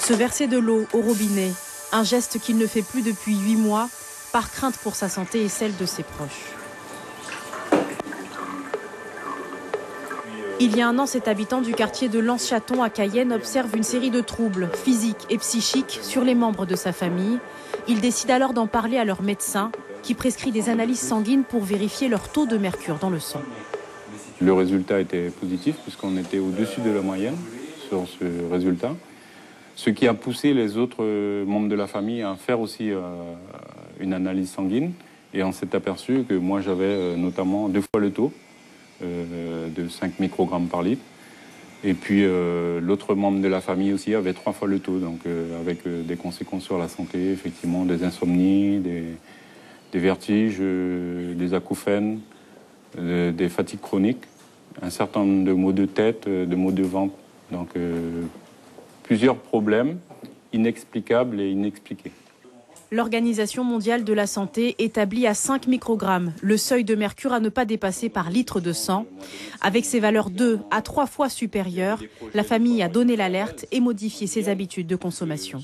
Se verser de l'eau au robinet, un geste qu'il ne fait plus depuis 8 mois, par crainte pour sa santé et celle de ses proches. Il y a un an, cet habitant du quartier de Lens-Chaton à Cayenne observe une série de troubles physiques et psychiques sur les membres de sa famille. Il décide alors d'en parler à leur médecin qui prescrit des analyses sanguines pour vérifier leur taux de mercure dans le sang. Le résultat était positif puisqu'on était au-dessus de la moyenne sur ce résultat. Ce qui a poussé les autres membres de la famille à faire aussi une analyse sanguine. Et on s'est aperçu que moi j'avais notamment 2 fois le taux de 5 microgrammes par litre. Et puis l'autre membre de la famille aussi avait 3 fois le taux, donc avec des conséquences sur la santé, effectivement des insomnies, des vertiges, des acouphènes, des fatigues chroniques, un certain nombre de maux de tête, de maux de ventre. Donc plusieurs problèmes inexplicables et inexpliqués. L'Organisation mondiale de la santé établit à 5 microgrammes le seuil de mercure à ne pas dépasser par litre de sang. Avec ces valeurs 2 à 3 fois supérieures, la famille a donné l'alerte et modifié ses habitudes de consommation.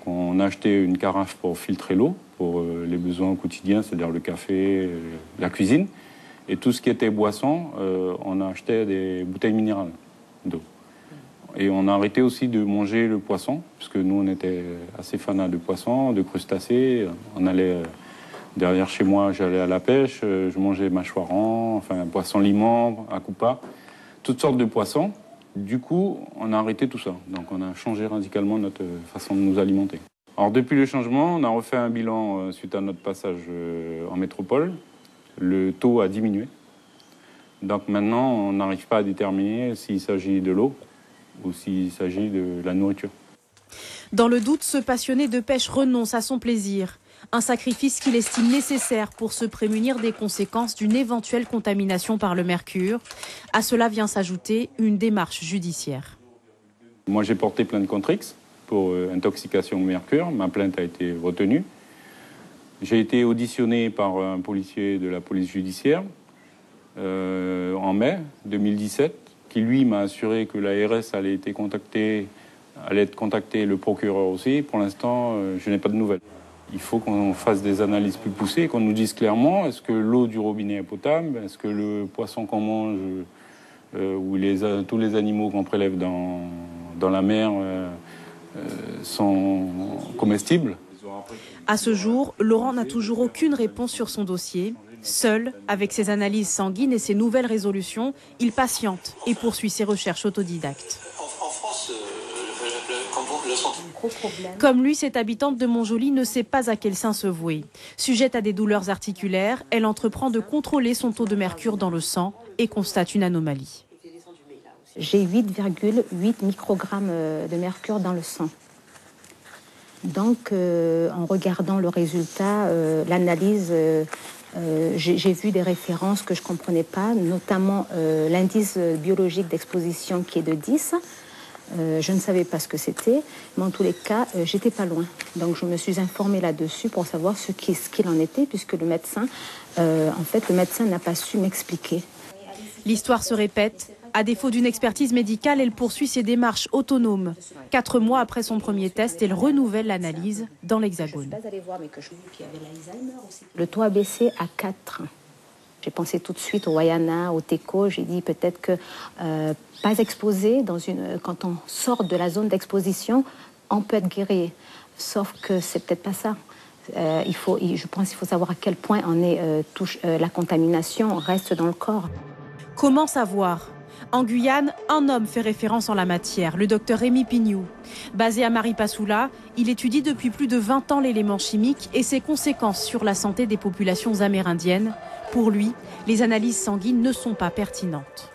On a acheté une carafe pour filtrer l'eau, pour les besoins quotidiens, c'est-à-dire le café, la cuisine. Et tout ce qui était boisson, on a acheté des bouteilles minérales d'eau. Et on a arrêté aussi de manger le poisson, parce que nous, on était assez fanats de poisson, de crustacés. On allait, derrière chez moi, j'allais à la pêche, je mangeais mâchoiron, enfin poisson limon, acoupa, toutes sortes de poissons. Du coup, on a arrêté tout ça. Donc on a changé radicalement notre façon de nous alimenter. Alors depuis le changement, on a refait un bilan suite à notre passage en métropole. Le taux a diminué. Donc maintenant, on n'arrive pas à déterminer s'il s'agit de l'eau ou s'il s'agit de la nourriture. Dans le doute, ce passionné de pêche renonce à son plaisir. Un sacrifice qu'il estime nécessaire pour se prémunir des conséquences d'une éventuelle contamination par le mercure. À cela vient s'ajouter une démarche judiciaire. Moi, j'ai porté plainte contre X pour intoxication au mercure. Ma plainte a été retenue. J'ai été auditionné par un policier de la police judiciaire en mai 2017. Qui lui m'a assuré que l'ARS allait être contacté, le procureur aussi. Pour l'instant, je n'ai pas de nouvelles. Il faut qu'on fasse des analyses plus poussées, qu'on nous dise clairement est-ce que l'eau du robinet est potable, est-ce que le poisson qu'on mange ou tous les animaux qu'on prélève dans la mer sont comestibles. À ce jour, Laurent n'a toujours aucune réponse sur son dossier. Seul, avec ses analyses sanguines et ses nouvelles résolutions, il patiente et poursuit ses recherches autodidactes. En France, Comme lui, cette habitante de Montjoly ne sait pas à quel sein se vouer. Sujette à des douleurs articulaires, elle entreprend de contrôler son taux de mercure dans le sang et constate une anomalie. J'ai 8,8 microgrammes de mercure dans le sang. Donc, en regardant le résultat, l'analyse, j'ai vu des références que je ne comprenais pas, notamment l'indice biologique d'exposition qui est de 10. Je ne savais pas ce que c'était, mais en tous les cas, j'étais pas loin. Donc, je me suis informée là-dessus pour savoir ce qu'il en était, puisque le médecin n'a pas su m'expliquer. L'histoire se répète. À défaut d'une expertise médicale, elle poursuit ses démarches autonomes. 4 mois après son premier test, elle renouvelle l'analyse dans l'Hexagone. Le taux a baissé à 4. J'ai pensé tout de suite au Wayana, au Teco. J'ai dit peut-être que pas exposé, quand on sort de la zone d'exposition, on peut être guéri. Sauf que c'est peut-être pas ça. Je pense qu'il faut savoir à quel point la contamination reste dans le corps. Comment savoir ? En Guyane, un homme fait référence en la matière, le docteur Rémi Pignou. Basé à Maripasoula, il étudie depuis plus de 20 ans l'élément chimique et ses conséquences sur la santé des populations amérindiennes. Pour lui, les analyses sanguines ne sont pas pertinentes.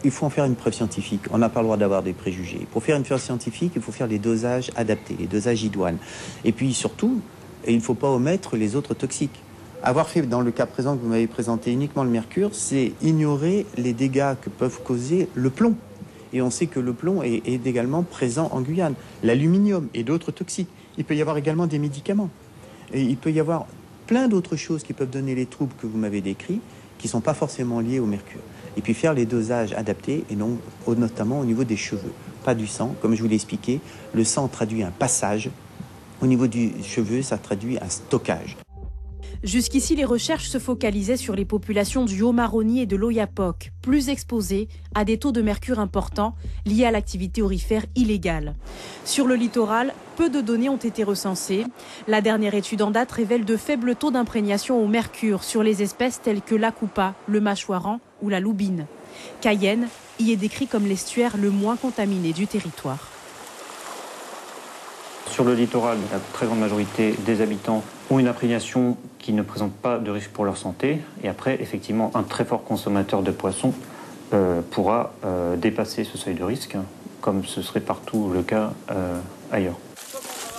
Il faut en faire une preuve scientifique. On n'a pas le droit d'avoir des préjugés. Pour faire une preuve scientifique, il faut faire les dosages adaptés, les dosages idoines. Et puis surtout, il ne faut pas omettre les autres toxiques. Avoir fait, dans le cas présent que vous m'avez présenté, uniquement le mercure, c'est ignorer les dégâts que peuvent causer le plomb. Et on sait que le plomb est également présent en Guyane. L'aluminium et d'autres toxiques. Il peut y avoir également des médicaments. Et il peut y avoir plein d'autres choses qui peuvent donner les troubles que vous m'avez décrits, qui ne sont pas forcément liés au mercure. et puis faire les dosages adaptés, et non, notamment au niveau des cheveux, pas du sang. Comme je vous l'ai expliqué, le sang traduit un passage, au niveau du cheveu, ça traduit un stockage. Jusqu'ici, les recherches se focalisaient sur les populations du Haut-Maroni et de l'Oyapock, plus exposées à des taux de mercure importants liés à l'activité aurifère illégale. Sur le littoral, peu de données ont été recensées. La dernière étude en date révèle de faibles taux d'imprégnation au mercure sur les espèces telles que l'acoupa, le mâchoiran ou la loubine. Cayenne y est décrit comme l'estuaire le moins contaminé du territoire. Sur le littoral, la très grande majorité des habitants ont une imprégnation qui ne présente pas de risque pour leur santé. Et après, effectivement, un très fort consommateur de poissons pourra dépasser ce seuil de risque, comme ce serait partout le cas ailleurs.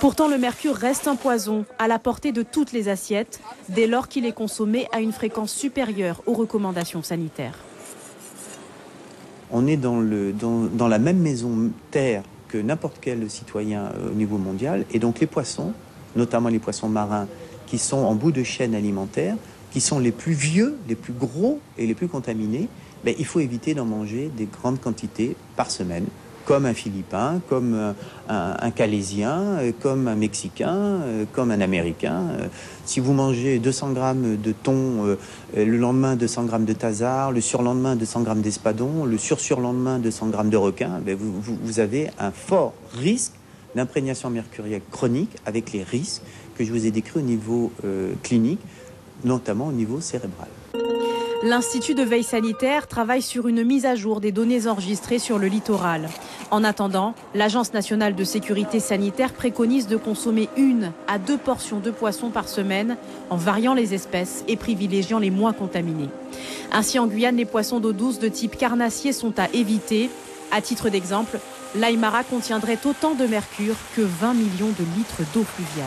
Pourtant, le mercure reste un poison à la portée de toutes les assiettes, dès lors qu'il est consommé à une fréquence supérieure aux recommandations sanitaires. On est dans la même maison terre que n'importe quel citoyen au niveau mondial. Et donc les poissons, notamment les poissons marins, qui sont en bout de chaîne alimentaire, qui sont les plus vieux, les plus gros et les plus contaminés, il faut éviter d'en manger des grandes quantités par semaine, comme un Philippin, comme un Calaisien, comme un Mexicain, comme un Américain. Si vous mangez 200 grammes de thon, le lendemain 200 grammes de thasard, le surlendemain 200 grammes d'espadon, le surlendemain 200 grammes de requin, vous avez un fort risque d'imprégnation mercurielle chronique avec les risques que je vous ai décrits au niveau clinique, notamment au niveau cérébral. L'Institut de veille sanitaire travaille sur une mise à jour des données enregistrées sur le littoral. En attendant, l'Agence nationale de sécurité sanitaire préconise de consommer 1 à 2 portions de poisson par semaine en variant les espèces et privilégiant les moins contaminés. Ainsi, en Guyane, les poissons d'eau douce de type carnassier sont à éviter. À titre d'exemple, l'Aymara contiendrait autant de mercure que 20 millions de litres d'eau pluviale.